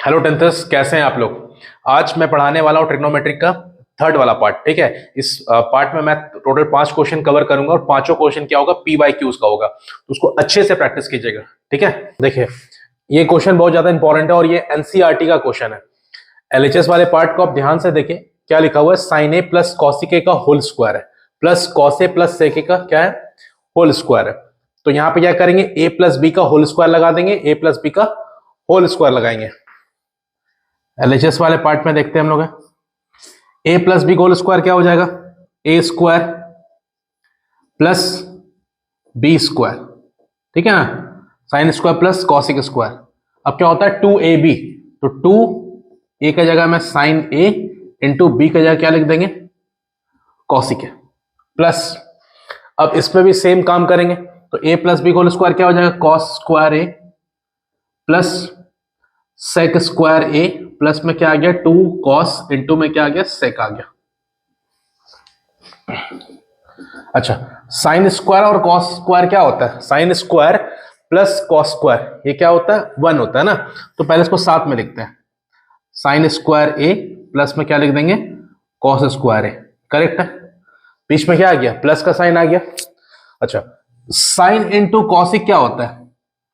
Hello टेंथर्स, कैसे हैं आप लोग। आज मैं पढ़ाने वाला हूँ ट्रिग्नोमेट्रिक का थर्ड वाला पार्ट। ठीक है, इस पार्ट में मैं टोटल 5 क्वेश्चन कवर करूंगा और पांचों क्वेश्चन क्या होगा, पी बाई क्यूज का होगा, तो उसको अच्छे से प्रैक्टिस कीजिएगा। ठीक है, देखिए ये क्वेश्चन बहुत ज्यादा इंपॉर्टेंट है और ये एनसीईआरटी का क्वेश्चन है। एलएचएस वाले पार्ट को आप ध्यान से देखिए, क्या लिखा हुआ है, साइन ए प्लस कॉसिक ए का होल स्क्वायर है plus cos A plus sec ए का क्या है, होल स्क्वायर है। तो यहां पे क्या करेंगे, ए प्लस बी का होल स्क्वायर लगा देंगे, ए प्लस बी का होल स्क्वायर लगाएंगे। एलएचएस वाले पार्ट में देखते हैं हम लोग, ए प्लस बी होल स्क्वायर क्या हो जाएगा, ए स्क्वायर प्लस बी स्क्वायर। ठीक है ना, sine square plus cosec square. अब क्या होता है, 2ab, तो 2a का जगह में साइन a इंटू बी का जगह क्या लिख देंगे, कॉसिक है, प्लस अब इसमें भी सेम काम करेंगे, तो a plus B whole square क्या हो जाएगा, cos square a plus sec square a plus में क्या आ गया, 2 कॉस इंटू में क्या आ गया, सेक आ गया। अच्छा, साइन स्क्वायर और कॉस स्क्वायर क्या होता है, sine square plus cos square ये क्या होता है, 1 होता है ना। तो पहले इसको साथ में लिखते हैं, साइन स्क्वायर ए प्लस में क्या लिख देंगे, कॉस स्क्वायर ए। करेक्ट है, बीच में क्या आ गया, प्लस का साइन आ गया। अच्छा, साइन इंटू कॉसिक क्या होता है,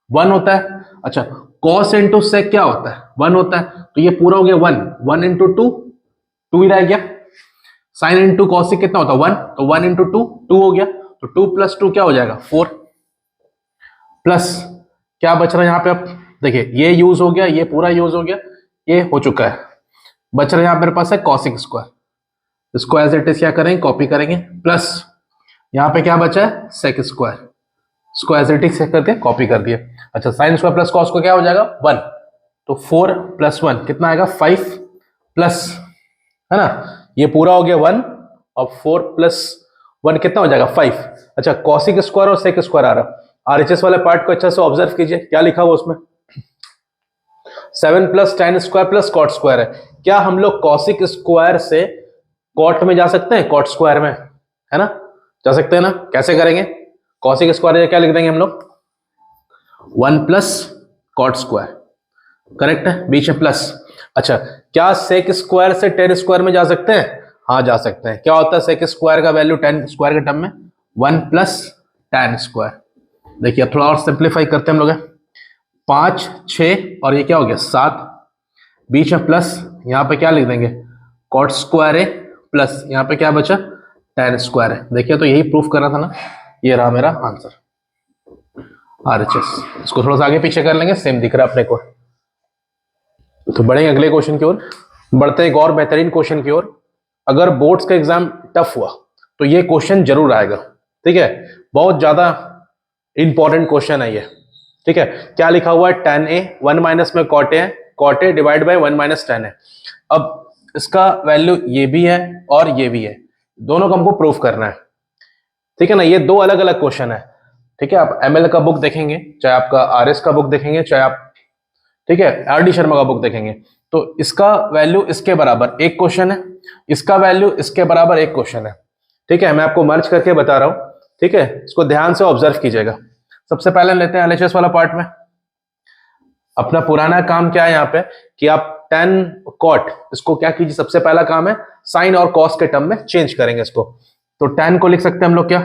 1 होता है। अच्छा, कॉस इंटू सेक क्या होता है, 1 होता है। तो ये पूरा हो गया 1 इंटू 2 ही रह गया। साइन इंटू कॉसिक कितना होता है, 1, तो 1 इंटू 2 हो गया। तो 2 प्लस 2 क्या हो जाएगा, 4, प्लस क्या बच रहा है यहां पे, अब देखिए ये यूज हो गया, ये पूरा यूज हो गया, ये हो चुका है। बच रहा है यहां मेरे पास है कॉसिक स्क्वायर, इसको एज इट इज क्या करेंगे, कॉपी करेंगे, प्लस यहां पे क्या बचा है, सेक स्क्वायर, इसको एज इट इज करके कॉपी कर दिया। अच्छा, साइन स्क्वायर प्लस कॉस को क्या हो जाएगा, 1, तो 4 प्लस 1 कितना आएगा, 5, प्लस है ना, ये पूरा हो गया 1 और 4 प्लस 1 कितना हो जाएगा, 5। अच्छा, कॉसिक स्क्वायर और सेक स्क्वायर आ रहा। आरएचएस वाले पार्ट को अच्छा से ऑब्जर्व कीजिए, क्या लिखा हुआ उसमें, 7 plus tan square plus cot square है। क्या हम लोग कॉसिक स्क्वायर से कॉट में जा सकते हैं, कॉट स्क्वायर में, है ना, जा सकते हैं ना। कैसे करेंगे, कॉसिक स्क्वायर क्या लिख देंगे हम लोग, 1 प्लस कॉट स्क्वायर। करेक्ट है, बीच में प्लस। अच्छा, क्या सेक स्क्वायर से tan स्क्वायर में जा सकते हैं, हाँ जा सकते हैं। क्या होता है सेक स्क्वायर का वैल्यू tan स्क्वायर के टर्म में, 1 प्लस tan स्क्वायर। देखिए अब थोड़ा और सिंप्लीफाई करते हैं हम लोग, 5 6 और ये क्या हो गया 7, बीच में प्लस, यहां पे क्या लिख देंगे, कॉट स्क्वायर है, प्लस यहां पे क्या बचा, tan स्क्वायर है। देखिए तो यही प्रूफ करना था ना, ये रहा मेरा आंसर आरएचएस। इसको थोड़ा सा आगे पीछे कर लेंगे, सेम दिख रहा है अपने को। तो बढ़ेंगे अगले क्वेश्चन की ओर, बढ़ते एक और बेहतरीन क्वेश्चन की ओर। अगर बोर्ड्स का एग्जाम टफ हुआ तो ये क्वेश्चन जरूर आएगा। ठीक है, बहुत ज्यादा इंपॉर्टेंट क्वेश्चन है ये। ठीक है, क्या लिखा हुआ है, tan a 1 माइनस में कॉट है, cot A divide by 1 minus tan है। अब इसका वैल्यू ये भी है और ये भी है, दोनों को हमको प्रूफ करना है। ठीक है ना, ये दो अलग अलग क्वेश्चन है। ठीक है, आप एमएल का बुक देखेंगे, चाहे आपका आरएस का बुक देखेंगे, चाहे आप ठीक है आरडी शर्मा का बुक देखेंगे, तो इसका वैल्यू इसके बराबर एक क्वेश्चन है, इसका वैल्यू इसके बराबर एक क्वेश्चन है। ठीक है, मैं आपको मर्ज करके बता रहा हूं। ठीक है, इसको ध्यान से ऑब्जर्व कीजिएगा। सबसे पहले लेते हैं एलएचएस वाला पार्ट में। अपना पुराना काम क्या है यहाँ पे, कि आप tan cot इसको क्या कीजिए, सबसे पहला काम है साइन और कॉस के टर्म में चेंज करेंगे इसको। तो tan को लिख सकते हैं हम लोग क्या,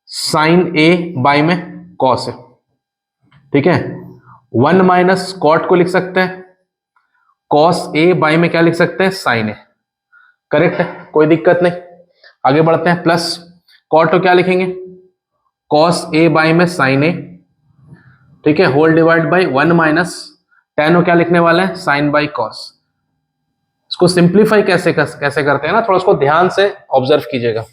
साइन a बाई में कॉस है। ठीक है, 1 माइनस कॉट को लिख सकते हैं कॉस a बाई में क्या लिख सकते हैं, साइन a। करेक्ट है, कोई दिक्कत नहीं। आगे बढ़ते हैं, प्लस कॉट को क्या लिखेंगे, कॉस a बाई में साइन a। ठीक है, whole divide by 1 minus tan को क्या लिखने वाले हैं, साइन बाई कॉस। इसको सिंप्लीफाई कैसे करते हैं ना, थोड़ा इसको ध्यान से ऑब्जर्व कीजिएगा।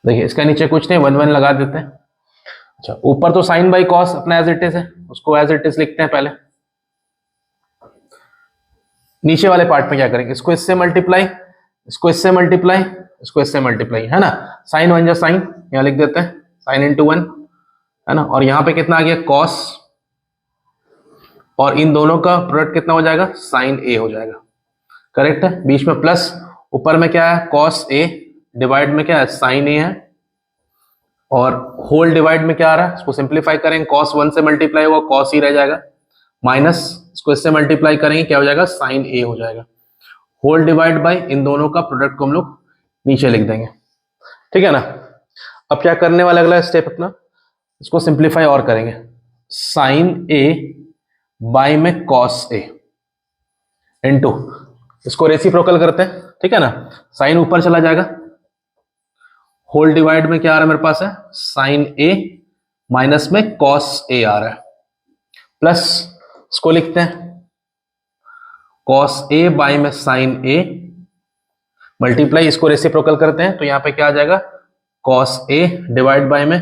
देखिए इसका नीचे कुछ नहीं, 1 1 लगा देते हैं। अच्छा, ऊपर तो साइन बाई कॉस अपना एज इट इज है, उसको एज इट इज लिखते हैं पहले। नीचे वाले पार्ट में क्या करेंगे, इसको इससे मल्टीप्लाई, इसको इससे मल्टीप्लाई, इसको इससे मल्टीप्लाई, है ना, साइन 1 जा साइन, यहां लिख देते हैं साइन इंटू 1, है ना, और यहां पे कितना आ गया कॉस, और इन दोनों का प्रोडक्ट कितना हो जाएगा, साइन ए हो जाएगा। करेक्ट है, बीच में प्लस, ऊपर में क्या है कॉस ए, डिवाइड में क्या है साइन ए है, और होल डिवाइड में क्या आ रहा है, इसको सिंप्लीफाई करें, cos 1 से मल्टीप्लाई हुआ cos ही रह जाएगा, माइनस इसको इससे मल्टीप्लाई करेंगे, क्या हो जाएगा, साइन ए हो जाएगा, होल डिवाइड बाय इन दोनों का प्रोडक्ट को हम लोग नीचे लिख देंगे, ठीक है ना। अब क्या करने वाला अगला स्टेप अपना, इसको सिंप्लीफाई और करेंगे, साइन ए बाय में कॉस ए इनटू, इसको रेसिप्रोकल करते हैं, ठीक है ना, साइन ऊपर चला जाएगा, होल डिवाइड में क्या आ रहा है मेरे पास है, साइन ए माइनस में कॉस ए आ रहा है, प्लस इसको लिखते हैं कॉस ए बाय में साइन ए मल्टीप्लाई, इसको रेसिप्रोकल करते हैं तो यहां पे क्या आ जाएगा, कॉस ए डिवाइड बाय में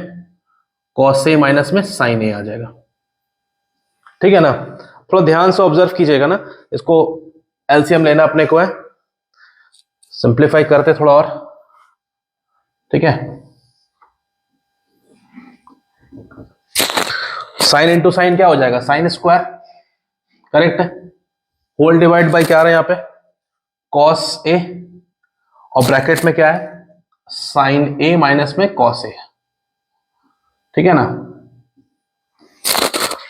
कॉस ए माइनस में साइन ए आ जाएगा, ठीक है ना। थोड़ा ध्यान से ऑब्जर्व कीजिएगा ना, इसको एलसीएम लेना अपने को है, सिंप्लीफाई करते थोड़ा और, ठीक है। साइन इंटू साइन क्या हो जाएगा, साइन स्क्वायर, करेक्ट है, होल डिवाइड बाय क्या आ रहा है यहाँ पे, कॉस ए, और ब्रैकेट में क्या है, साइन ए माइनस में कॉस ए, ठीक है ना।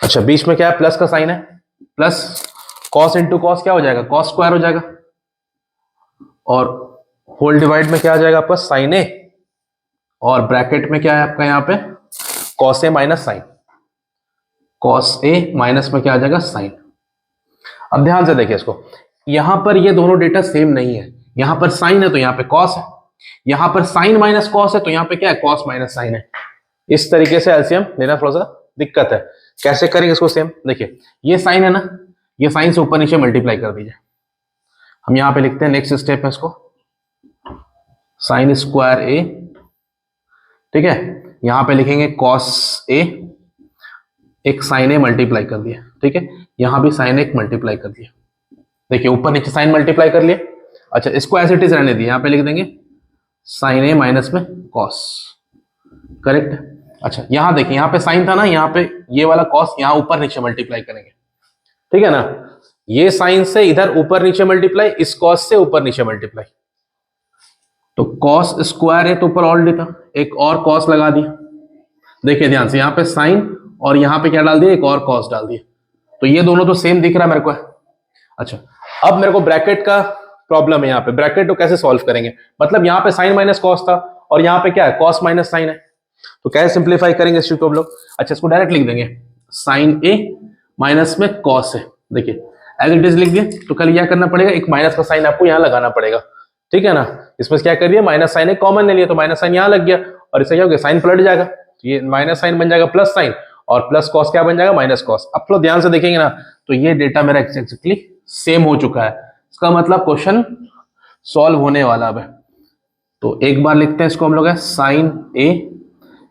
अच्छा बीच में क्या है, प्लस का साइन है, प्लस कॉस इंटू कॉस क्या हो जाएगा, कॉस स्क्वायर हो जाएगा, और होल डिवाइड में क्या आ जाएगा आपका, साइन ए, और ब्रैकेट में क्या है आपका यहाँ पे, cos A minus sign, cos A minus में क्या आ जाएगा, साइन। अब ध्यान से देखिए इसको, यहां पर ये दोनों डेटा सेम नहीं है, यहां पर साइन है तो यहां पे कॉस है, यहां पर साइन माइनस कॉस है तो यहां पे क्या है, कॉस माइनस साइन है। इस तरीके से एलसीएम लेना थोड़ा सा दिक्कत है, कैसे करेंगे इसको, सेम देखिए, ये साइन है ना, ये साइन से ऊपर नीचे मल्टीप्लाई कर दीजिए, हम यहां पे लिखते हैं नेक्स्ट स्टेप है इसको, साइन स्क्वायर ए, ठीक है, यहां पे लिखेंगे कॉस ए, एक साइन ए मल्टीप्लाई कर दिया, ठीक है, यहां भी साइन एक मल्टीप्लाई कर दिया, देखिए ऊपर नीचे साइन मल्टीप्लाई कर लिए। अच्छा इसको एज इट इज रहने दिए, यहां पे लिख देंगे साइन ए माइनस में कॉस, करेक्ट। अच्छा यहां देखिए, यहां पे साइन था ना, यहां पे ये वाला कॉस यहां ऊपर नीचे मल्टीप्लाई करेंगे, ठीक है ना, ये साइन से इधर ऊपर नीचे मल्टीप्लाई, इस कॉस से ऊपर नीचे मल्टीप्लाई, तो कॉस स्क्वायर है तो ऊपर ऑलरेडी था, एक और कॉस लगा दिया, देखिए ध्यान से, यहां पे साइन और यहां पे क्या डाल दिया, एक और कॉस डाल दिया, तो ये दोनों तो सेम दिख रहा है मेरे को। अच्छा अब मेरे को ब्रैकेट का प्रॉब्लम है, यहाँ पे ब्रैकेट को कैसे सॉल्व करेंगे, मतलब यहाँ पे साइन माइनस कॉस था और यहाँ पे क्या है, कॉस माइनस साइन है, तो कैसे सिंप्लीफाई करेंगे इस चीज को हम लोग। अच्छा इसको डायरेक्ट लिख देंगे, साइन ए माइनस में कॉस है, देखिए एज इट इज लिख दिए, तो कल क्या करना पड़ेगा, एक माइनस का साइन आपको यहाँ लगाना पड़ेगा, ठीक है ना। इसमें क्या कर दिया, माइनस साइन एक कॉमन ले लिया तो माइनस साइन यहाँ लग गया, और इससे क्या हो गया, साइन पलट जाएगा, तो ये माइनस साइन बन जाएगा प्लस साइन, और प्लस कॉस क्या बन जाएगा, माइनस कॉस। अब थोड़ा ध्यान से देखेंगे ना, तो ये डेटा मेरा एक्जेक्टली सेम हो चुका है, इसका मतलब क्वेश्चन सॉल्व होने वाला अब है। तो एक बार लिखते हैं इसको हम लोग, है साइन ए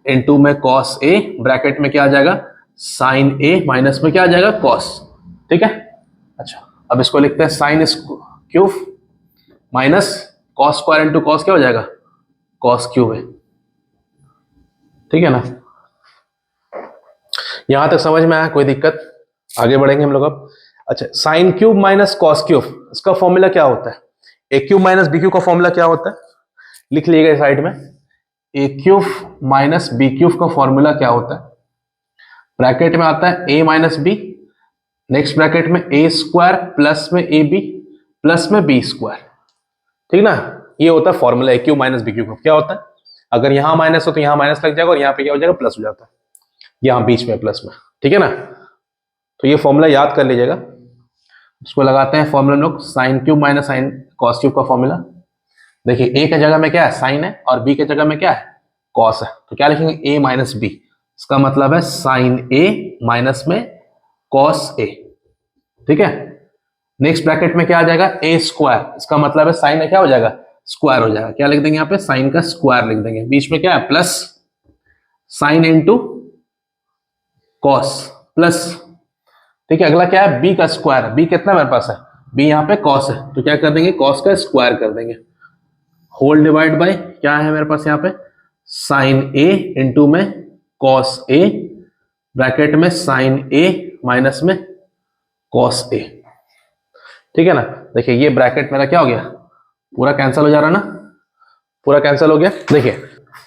इंटू में कॉस ए, ब्रैकेट में क्या आ जाएगा, साइन ए माइनस में क्या आ जाएगा, कॉस, ठीक है। अच्छा अब इसको लिखते हैं sine cube minus cos square into cos क्या हो जाएगा, कॉस क्यूब है, ठीक है ना। यहां तक समझ में आया, कोई दिक्कत, आगे बढ़ेंगे हम लोग अब। अच्छा sine cube minus cos cube, इसका फॉर्मूला क्या होता है, ए क्यूब माइनस बी क्यूब का फॉर्मूला क्या होता है, लिख लीजिएगा साइड में, ए क्यूब माइनस बी क्यूब का फॉर्मूला क्या होता है, ब्रैकेट में आता है ए माइनस बी, नेक्स्ट ब्रैकेट में ए स्क्वायर प्लस में ए बी प्लस में बी स्क्वायर, ठीक ना, ये होता है फॉर्मूला ए क्यूब माइनस बी क्यूब। क्या होता है, अगर यहां माइनस हो तो यहां माइनस लग जाएगा और यहां पे क्या हो जाएगा, प्लस हो जाता है, यहां बीच में प्लस में, ठीक है ना। तो ये फॉर्मूला याद कर लीजिएगा, इसको लगाते हैं फॉर्मूला हम लोग, sine cube minus sine cos cube का फॉर्मूला। देखिए ए के जगह में क्या है, साइन है, और बी के जगह में क्या है, कॉस है, तो क्या लिखेंगे, ए माइनस बी, इसका मतलब है साइन ए माइनस में कॉस ए, ठीक है। नेक्स्ट ब्रैकेट में क्या आ जाएगा, ए स्क्वायर, इसका मतलब है साइन है क्या हो जाएगा, स्क्वायर हो जाएगा, क्या लिख देंगे यहाँ पे, साइन का स्क्वायर लिख देंगे, बीच में क्या है, plus sine into cos plus, ठीक है। अगला क्या है, बी का स्क्वायर, बी कितना मेरे पास है, बी यहाँ पे कॉस है, तो क्या कर देंगे, कॉस का स्क्वायर कर देंगे, होल डिवाइड बाय क्या है मेरे पास यहाँ पे, साइन ए इंटू में कॉस ए, ब्रैकेट में साइन ए माइनस में कॉस ए, ठीक है ना। देखिए ये ब्रैकेट मेरा क्या हो गया, पूरा कैंसिल हो जा रहा ना, पूरा कैंसिल हो गया। देखिए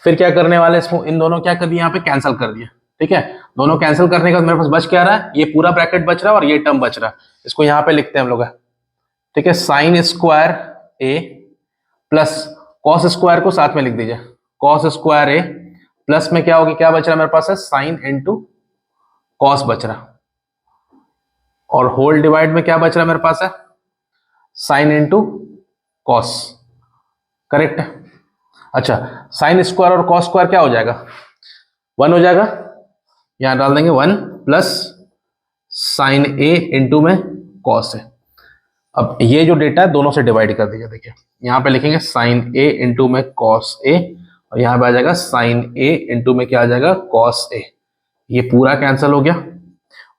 फिर क्या करने वाले, इसको इन दोनों क्या कर दिया, यहाँ पे कैंसिल कर दिया, ठीक है, दोनों कैंसिल करने के बाद मेरे पास बच क्या रहा है, ये पूरा ब्रैकेट बच रहा है और ये टर्म बच रहा है। इसको यहां पे लिखते हैं हम लोग, ठीक है, साइन स्क्वायर ए प्लस कॉस स्क्वायर को साथ में लिख दीजिए, कॉस स्क्वायर ए प्लस में क्या होगी, क्या बच रहा है मेरे पास है, साइन इंटू कॉस बच रहा, और होल डिवाइड में क्या बच रहा है मेरे पास है, साइन इंटू कॉस। करेक्ट है। अच्छा, साइन स्क्वायर और कॉस स्क्वायर क्या हो जाएगा, 1 हो जाएगा, यहां डाल देंगे 1 प्लस साइन ए इंटू में कॉस है। अब ये जो डेटा है दोनों से डिवाइड कर दीजिए, देखिए यहां पे लिखेंगे साइन ए इंटू में कॉस ए, और यहां पे आ जाएगा साइन ए इंटू में क्या आ जाएगा, कॉस ए। ये पूरा कैंसिल हो गया।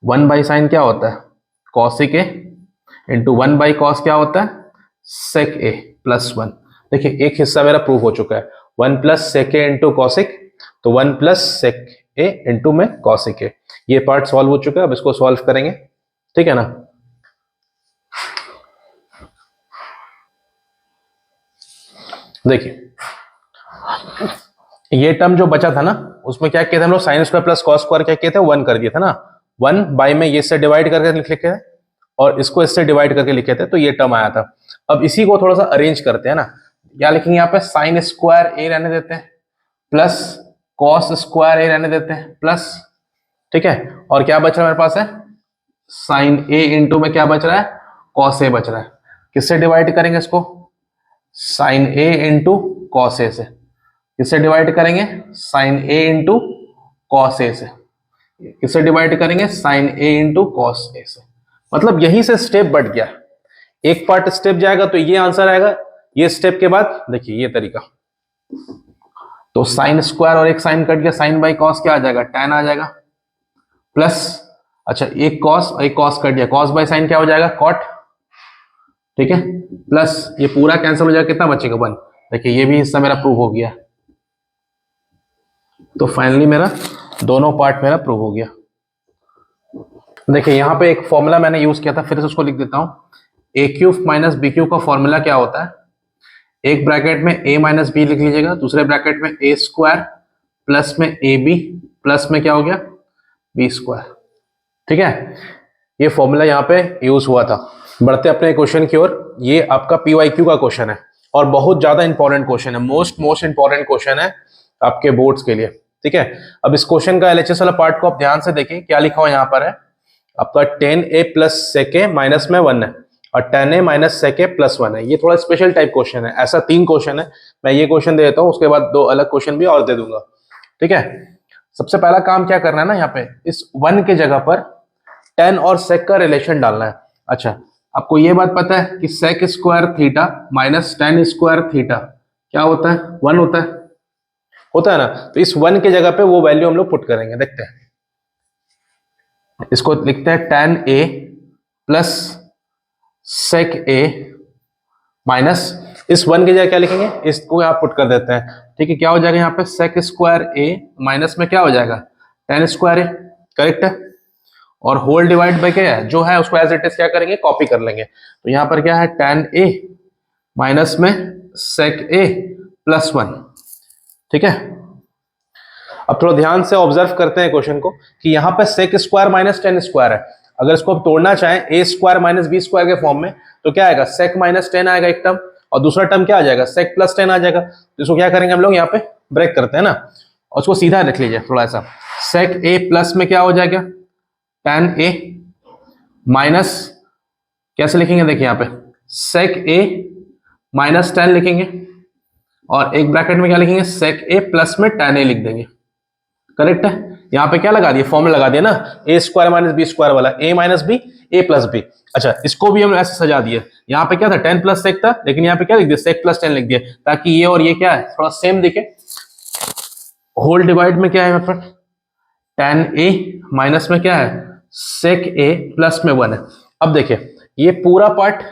1 बाई साइन क्या होता है, cosec A into 1 by cos क्या होता है, सेक ए प्लस 1। देखिए एक हिस्सा मेरा प्रूव हो चुका है, 1 प्लस सेक ए इंटू कॉसिक, तो 1 प्लस सेक ए इंटू में कॉसिक ए। ये पार्ट सॉल्व हो चुका है, अब इसको सॉल्व करेंगे, ठीक है ना। देखिए ये टर्म जो बचा था ना, उसमें क्या किया था हम लोग, sine square plus cos square क्या किए थे, 1 कर दिए थे ना, 1 बाई में ये से डिवाइड करके लिखे थे और इसको इससे डिवाइड करके लिखे थे, तो ये टर्म आया था। अब इसी को थोड़ा सा अरेंज करते हैं ना, क्या लिखेंगे यहाँ पे, साइन स्क्वायर ए रहने देते हैं प्लस कॉस स्क्वायर ए रहने देते हैं प्लस, ठीक है, और क्या बच रहा है मेरे पास है, साइन ए इंटू में क्या बच रहा है, कॉस ए बच रहा है। किससे डिवाइड करेंगे इसको, sign A into cos A से। किससे डिवाइड करेंगे, sign A into cos A से। किससे डिवाइड करेंगे, sign A into cos A से। मतलब यहीं से स्टेप बढ़ गया, एक पार्ट स्टेप जाएगा तो ये आंसर आएगा, ये स्टेप के बाद देखिए ये तरीका, तो साइन स्क्वायर और एक साइन कट गया, साइन बाई कॉस क्या आ जाएगा, tan आ जाएगा प्लस, अच्छा एक कॉस और एक कॉस कट गया, कॉस बाई साइन क्या हो जाएगा, कॉट, ठीक है, प्लस ये पूरा कैंसिल हो जाएगा, कितना बचेगा 1। देखिए ये भी हिस्सा मेरा प्रूव हो गया, तो फाइनली मेरा दोनों पार्ट मेरा प्रूव हो गया। देखिए यहां पे एक फॉर्मूला मैंने यूज किया था, फिर से उसको लिख देता हूं, ए क्यूब माइनस बी क्यूब का फॉर्मूला क्या होता है, एक ब्रैकेट में a माइनस बी लिख लीजिएगा, दूसरे ब्रैकेट में a स्क्वायर प्लस में ए बी प्लस में क्या हो गया, बी स्क्वायर, ठीक है। ये फॉर्मूला यहाँ पे यूज हुआ था। बढ़ते अपने क्वेश्चन की ओर, ये आपका PYQ का क्वेश्चन है और बहुत ज्यादा इंपॉर्टेंट क्वेश्चन है, मोस्ट इंपॉर्टेंट क्वेश्चन है आपके बोर्ड्स के लिए, ठीक है। अब इस क्वेश्चन का LHS वाला पार्ट को आप ध्यान से देखिए, क्या लिखा हुआ यहाँ पर है, आपका tan a plus sec a minus में 1 है और tan a minus sec a plus 1 है। ये थोड़ा स्पेशल टाइप क्वेश्चन है, ऐसा 3 क्वेश्चन है, मैं ये क्वेश्चन दे देता हूँ, उसके बाद 2 अलग क्वेश्चन भी और दे दूंगा, ठीक है। सबसे पहला काम क्या करना है ना, यहाँ पे इस 1 के जगह पर tan और sec का रिलेशन डालना है। अच्छा, आपको ये बात पता है कि sec square theta minus tan square theta क्या होता है, 1 होता है ना। तो इस 1 के जगह पे वो वैल्यू हम लोग पुट करेंगे, देखते हैं। इसको लिखते हैं tan a plus sec a minus, इस 1 की जगह क्या लिखेंगे, इसको यहाँ पुट कर देते हैं, ठीक है। क्या हो जाएगा यहाँ पे, sec स्क्वायर a माइनस में क्या हो जाएगा, tan स्क्वायर a, करेक्ट है। और होल डिवाइड बाय क्या है, जो है उसको एज इट इज क्या करेंगे, कॉपी कर लेंगे। तो यहाँ पर क्या है, tan a माइनस में sec a प्लस 1, ठीक है। अब थोड़ा ध्यान से ऑब्जर्व करते हैं क्वेश्चन को कि यहाँ पे sec square minus tan square है, अगर इसको आप तोड़ना चाहें a square minus b square के फॉर्म में, तो क्या आएगा, sec माइनस tan आएगा एक टर्म, और दूसरा टर्म क्या आ जाएगा, sec प्लस tan आ जाएगा। तो इसको क्या करेंगे हम लोग, यहाँ पे ब्रेक करते हैं ना, और उसको सीधा लिख लीजिए थोड़ा सा, sec a प्लस में क्या हो जाएगा, tan a माइनस, कैसे लिखेंगे, देखिए यहाँ पे sec a माइनस tan लिखेंगे, और एक ब्रैकेट में क्या लिखेंगे, sec a प्लस में tan a लिख देंगे, करेक्ट है। यहाँ पे क्या लगा दिया, फॉर्मूला लगा दिया ना, a square minus B square वाला, a minus B a plus B. अच्छा, इसको भी हम ऐसे सजा दिए, यहाँ पे क्या था, tan प्लस sec था, लेकिन यहाँ पे क्या लिख दिया, sec प्लस tan लिख दिया, ताकि ये और ये क्या है, थोड़ा सेम दिखे। होल डिवाइड में क्या है यहाँ पर, tan a माइनस में क्या है, sec a प्लस में 1 है। अब देखिए ये पूरा पार्ट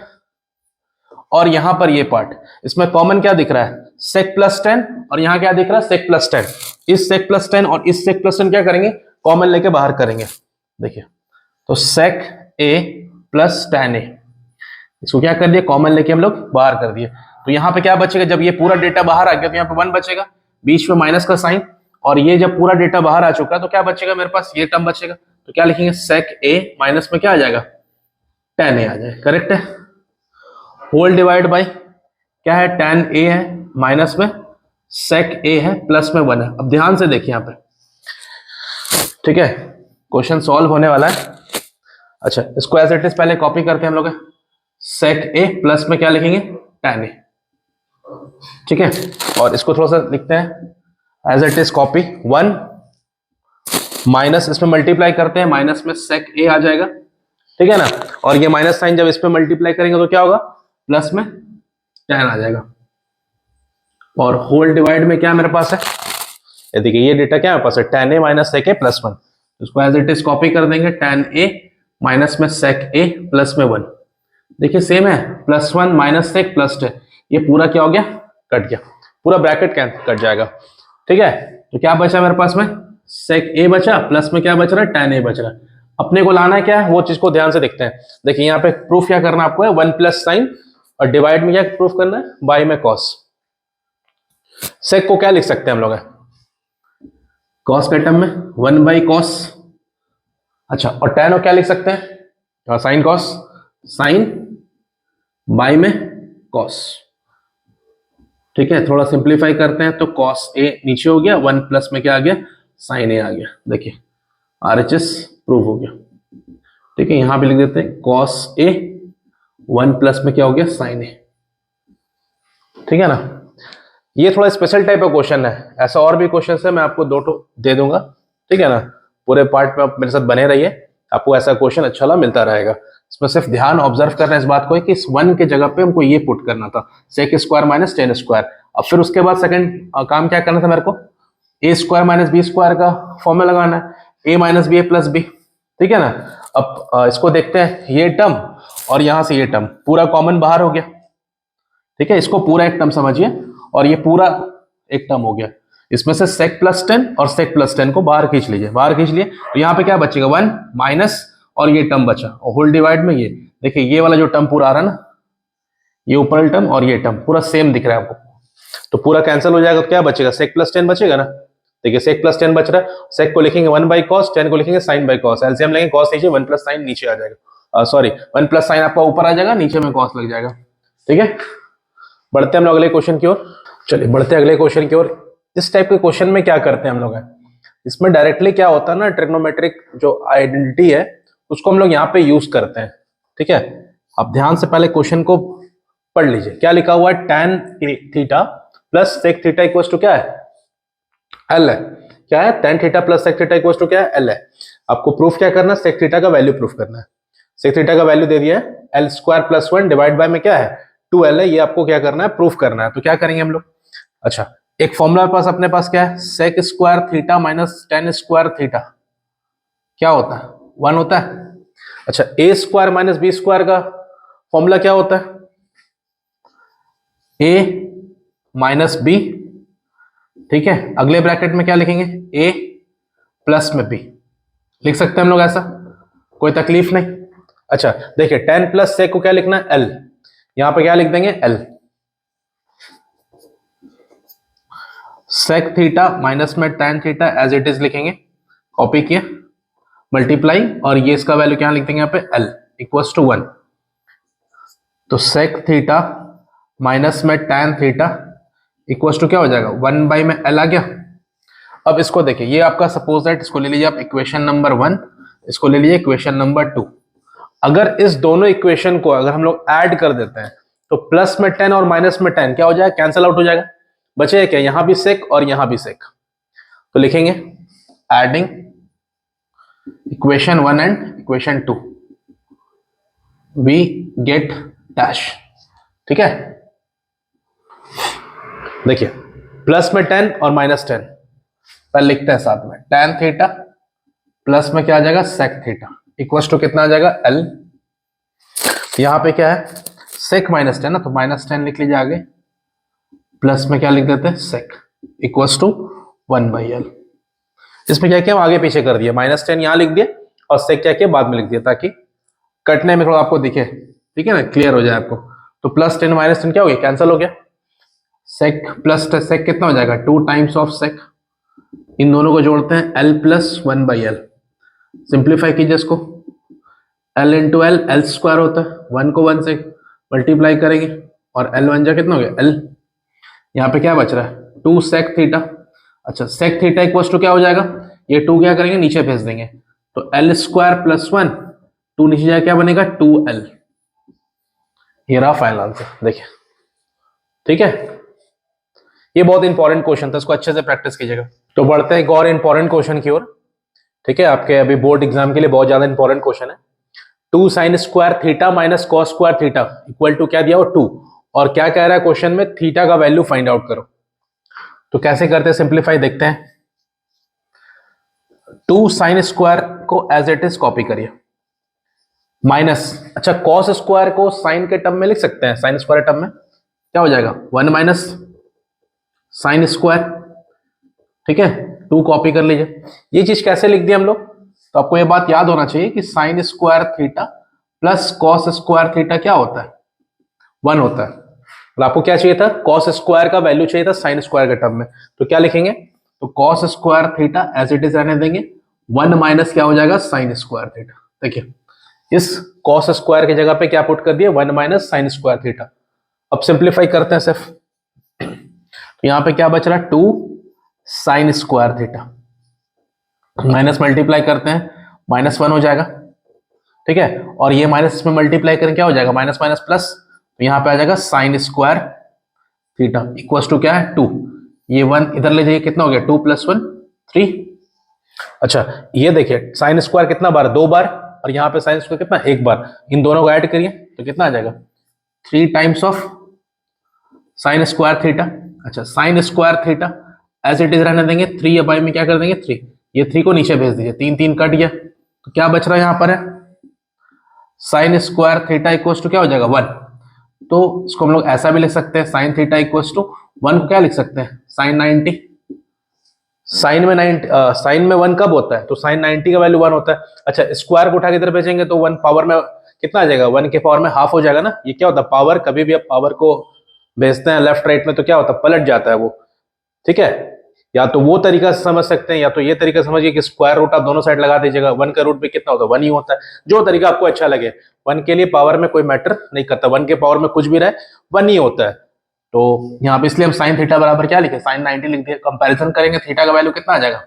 और यहां पर ये पार्ट, इसमें कॉमन क्या दिख रहा है, sec प्लस 10, और यहां क्या दिख रहा है, sec प्लस 10। इस sec प्लस 10 और इस sec प्लस 10 क्या करेंगे, कॉमन लेके बाहर करेंगे। देखिए तो sec a plus tan a, इसको क्या कर दिया, कॉमन लेके हम लोग बाहर कर दिए। तो यहाँ पे क्या बचेगा, जब ये पूरा डेटा बाहर आ गया तो यहाँ पे 1 बचेगा, बीच में माइनस का साइन, और ये जब पूरा डेटा बाहर आ चुका है तो क्या बचेगा मेरे पास, ये टर्म बचेगा। तो क्या लिखेंगे, sec a माइनस में क्या आ जाएगा, tan a आ जाएगा। करेक्ट है। होल डिवाइड बाय क्या है, tan a है, माइनस में sec a है, प्लस में 1 है। अब ध्यान से देखिए यहाँ पे, ठीक है, क्वेश्चन सॉल्व होने वाला है। अच्छा, इसको एज इट इज पहले कॉपी करते हैं हम लोग, sec a प्लस में क्या लिखेंगे, tan a, ठीक है। और इसको थोड़ा सा लिखते हैं as it is copy, 1 minus इसमें मल्टीप्लाई करते हैं, माइनस में sec a आ जाएगा, ठीक है ना। और ये माइनस साइन जब इस पे मल्टीप्लाई करेंगे तो क्या होगा, प्लस में tan आ जाएगा। और होल डिवाइड में क्या मेरे पास है, ये देखिए ये डेटा क्या मेरे पास है, tan a minus sec a plus 1। इसको एज इट इज कॉपी कर देंगे, tan a माइनस में sec a प्लस में 1। देखिए सेम है, प्लस 1 माइनस sec प्लस 2, ये पूरा क्या हो गया, कट गया, पूरा ब्रैकेट कट जाएगा, ठीक है। तो क्या बचा मेरे पास में, sec a बचा, प्लस में क्या बच रहा है, tan a बच रहा है। अपने को लाना है क्या है, वो चीज को ध्यान से देखते हैं। देखिए यहाँ पे प्रूफ क्या करना आपको है, 1 प्लस साइन, और डिवाइड में क्या प्रूफ करना है, बाई में कॉस। sec को क्या लिख सकते हैं हम लोग, कॉस के टर्म में 1 बाई कॉस। अच्छा, और tan को क्या लिख सकते हैं, साइन कॉस, साइन बाई में कॉस, ठीक है। थोड़ा सिंप्लीफाई करते हैं तो cos a नीचे हो गया, 1 प्लस में क्या आ गया, sin a आ गया। देखिए RHS प्रूव हो गया, ठीक है। यहां भी लिख देते हैं cos a 1 प्लस में क्या हो गया, sin a, ठीक है ना। ये थोड़ा स्पेशल टाइप का क्वेश्चन है, ऐसा और भी क्वेश्चन है, मैं आपको 2 दे दूंगा, ठीक है ना। पूरे पार्ट में आप मेरे साथ बने रहिए, आपको ऐसा क्वेश्चन अच्छा ला मिलता रहेगा। इसमें सिर्फ ध्यान ऑब्जर्व करना है इस बात को है कि इस 1 के जगह पे हमको ये पुट करना था, sec square minus tan square. अब फिर उसके बाद सेकंड काम क्या करना था मेरे को, a square minus B square का फॉर्मूला लगाना है, a minus B plus B, ठीक है ना। अब इसको देखते हैं, ये टर्म और यहां से ये टर्म पूरा कॉमन बाहर हो गया, ठीक है। इसको पूरा एक टर्म समझिए, और ये पूरा एक टर्म हो गया। इसमें से sec प्लस 10 और sec प्लस 10 को बाहर खींच लीजिए, बाहर खींच लिए तो यहाँ पे क्या बचेगा, 1 माइनस, और ये टर्म बचा, और होल डिवाइड में ये देखिए ये वाला जो टर्म पूरा आ रहा है ना, ये ऊपर टर्म और ये टर्म पूरा सेम दिख रहा है आपको, तो पूरा कैंसिल हो जाएगा। तो क्या बचेगा, sec प्लस 10 बचेगा ना। देखिए sec प्लस 10 बच रहा है, sec को लिखेंगे 1 बाई कॉस, 10 को लिखेंगे sin बाई कॉस, एलसीएम लेंगे, कॉस नीचे 1 प्लस साइन नीचे आ जाएगा, सॉरी 1 प्लस साइन आपका ऊपर आ जाएगा, नीचे में कॉस लग जाएगा, ठीक है। बढ़ते हम लोग अगले क्वेश्चन की ओर, चलिए बढ़ते अगले क्वेश्चन की ओर। इस टाइप के क्वेश्चन में क्या करते हैं हम लोग, इसमें डायरेक्टली क्या होता है ना, ट्रिग्नोमेट्रिक जो आइडेंटिटी है उसको हम लोग यहाँ पे यूज करते हैं, ठीक है। अब ध्यान से पहले क्वेश्चन को पढ़ लीजिए, क्या लिखा हुआ है, tan theta plus sec theta equal to क्या है, L है। क्या है, tan theta plus sec theta equal to क्या है, L है। आपको प्रूफ क्या करना है, sec थीटा का वैल्यू प्रूफ करना है। sec थीटा का वैल्यू दे दिया है, L square plus 1 divide by में क्या है, 2L है। ये आपको क्या करना है, प्रूफ करना है। तो क्या करेंगे हम लोग, अच्छा एक फॉर्मूला पास अपने पास क्या है, sec square theta minus tan square theta क्या होता है, 1 होता है। अच्छा, a square minus B square का फॉर्मूला क्या होता है, a माइनस बी, ठीक है। अगले ब्रैकेट में क्या लिखेंगे, a प्लस में b, लिख सकते हैं हम लोग ऐसा, कोई तकलीफ नहीं। अच्छा देखिए tan प्लस sec को क्या लिखना है, l, यहां पे क्या लिख देंगे, l। sec थीटा माइनस में tan theta as it is लिखेंगे, कॉपी किया, मल्टीप्लाई, और ये इसका वैल्यू क्या लिख देंगे यहाँ पे, l इक्वल्स टू 1। तो sec थीटा माइनस में tan थीटा इक्वल्स टू क्या हो जाएगा, 1 बाई में l आ गया। अब इसको देखिए, ये आपका सपोज दैट इसको ले लीजिए आप इक्वेशन नंबर 1, इसको ले लीजिए इक्वेशन नंबर 2। अगर इस दोनों इक्वेशन को अगर हम लोग ऐड कर देते हैं तो प्लस में 10 और माइनस में 10 क्या हो जाएगा, कैंसिल आउट हो जाएगा, बचेगा क्या, यहां भी sec और यहां भी sec। तो लिखेंगे adding equation 1 and equation 2 we get dash, ठीक है। देखिए प्लस में 10 और माइनस 10 पहले लिखते हैं साथ में, tan थीटा प्लस में क्या आ जाएगा, sec थीटा इक्वल्स टू कितना आ जाएगा, l। यहां पे क्या है, sec माइनस 10 ना, तो माइनस 10 लिख लीजिए आगे, प्लस में क्या लिख देते हैं, sec equals to 1 by l। इसमें क्या किया, आगे पीछे कर दिया, माइनस 10 यहां लिख दिया और sec क्या किया बाद में लिख दिया, ताकि कटने में थोड़ा आपको दिखे, ठीक है ना, क्लियर हो जाए आपको। तो प्लस 10 माइनस 10 क्या हो गया, कैंसिल हो गया, sec प्लस sec कितना हो जाएगा, 2 टाइम्स ऑफ sec इन दोनों को जोड़ते हैं l प्लस 1/l, सिंप्लीफाई कीजिए इसको, l into L, L square होता है, 1 को 1 से मल्टीप्लाई करेंगे और l 1 जा कितना हो गया l, यहाँ पे क्या बच रहा है 2 sec थीटा। अच्छा sec थीटा इक्वल टू क्या हो जाएगा, ये 2 क्या करेंगे नीचे भेज देंगे, तो l स्क्वायर प्लस 1, 2 नीचे जाए क्या बनेगा 2l। ये रहा फाइनल आंसर, देखिए ठीक है। ये बहुत इंपॉर्टेंट क्वेश्चन था, इसको अच्छे से प्रैक्टिस कीजिएगा। तो बढ़ते हैं एक और इंपॉर्टेंट क्वेश्चन की ओर, ठीक है, आपके अभी बोर्ड एग्जाम के लिए बहुत ज्यादा इंपॉर्टेंट क्वेश्चन है। 2 sin square theta minus cos square theta equal to क्या दिया हो 2, और क्या कह रहा है क्वेश्चन में, थीटा का वैल्यू फाइंड आउट करो। तो कैसे करते हैं, सिंप्लीफाई देखते हैं। 2 sin स्क्वायर को एज इट इज कॉपी करिए, माइनस, अच्छा कॉस स्क्वायर को साइन के टर्म में लिख सकते हैं, साइन स्क्वायर टर्म में क्या हो जाएगा 1 माइनस साइन स्क्वायर, ठीक है, 2 कॉपी कर लीजिए। ये चीज कैसे लिख दी हम लोग, तो आपको ये बात याद होना चाहिए कि sign square theta plus cos square theta क्या होता है 1 होता है, और आपको क्या चाहिए था, कॉस स्क्वायर का वैल्यू चाहिए था साइन स्क्वायर के टर्म में, तो क्या लिखेंगे, तो cos square theta as it is रहने देंगे, 1 माइनस क्या हो जाएगा साइन स्क्वायर थीटा। देखिए इस कॉस स्क्वायर की जगह पे क्या पुट कर दिया 1 माइनस साइन स्क्वायर थीटा। अब सिंप्लीफाई करते हैं सिर्फ, तो यहां पे क्या बच रहा है 2 sign square theta, minus multiply करते हैं -1 हो जाएगा, ठीक है, और ये माइनस में मल्टीप्लाई करें क्या हो जाएगा माइनस माइनस प्लस, तो यहां पे आ जाएगा sine square theta equal to क्या है 2, ये 1 इधर ले जाइए, कितना हो गया 2 + 1 3। अच्छा ये देखिए साइन स्क्वायर कितना बार 2 बार, और यहाँ पे साइन स्क्वायर कितना 1 बार, इन दोनों को ऐड करिए तो कितना आ जाएगा 3 times of sine square theta. अच्छा sine square theta as it is रहने देंगे, 3 या बाई में क्या कर देंगे 3, ये 3 को नीचे भेज दीजिए, 3 3 कट गया, तो क्या बच रहा है यहाँ पर है sine square theta equal to क्या हो जाएगा 1। तो इसको हम लोग ऐसा भी लिख सकते हैं, साइन थीटा इक्वल टू 1 को क्या लिख सकते हैं साइन 90, साइन में 90, साइन में 1 कब होता है, तो साइन 90 का वैल्यू 1 होता है। अच्छा स्क्वायर को उठा के इधर भेजेंगे तो 1 पावर में कितना आ जाएगा 1 के पावर में हाफ हो जाएगा ना, ये क्या होता है पावर, कभी भी आप पावर को भेजते हैं लेफ्ट राइट में तो क्या होता है पलट जाता है वो, ठीक है, या तो वो तरीका समझ सकते हैं या तो ये तरीका समझिए कि स्क्वायर रूट आप दोनों साइड लगा दीजिएगा, 1 का रूट भी कितना होता है 1 ही होता है, जो तरीका आपको अच्छा लगे। 1 के लिए पावर में कोई मैटर नहीं करता, 1 के पावर में कुछ भी रहे 1 ही होता है। तो यहाँ पे इसलिए हम साइन थीटा बराबर क्या लिखे साइन 90 लिख दिया, कंपैरिजन करेंगे थीटा का वैल्यू कितना आ जाएगा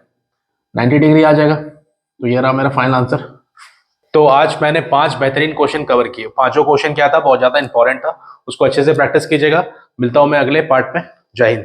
90 डिग्री आ जाएगा। तो ये रहा मेरा फाइनल आंसर। तो आज मैंने 5 बेहतरीन क्वेश्चन कवर किए, पांचों क्वेश्चन क्या था बहुत ज्यादा इंपॉर्टेंट था, उसको अच्छे से प्रैक्टिस कीजिएगा। मिलता हूं मैं अगले पार्ट में, जय हिंद।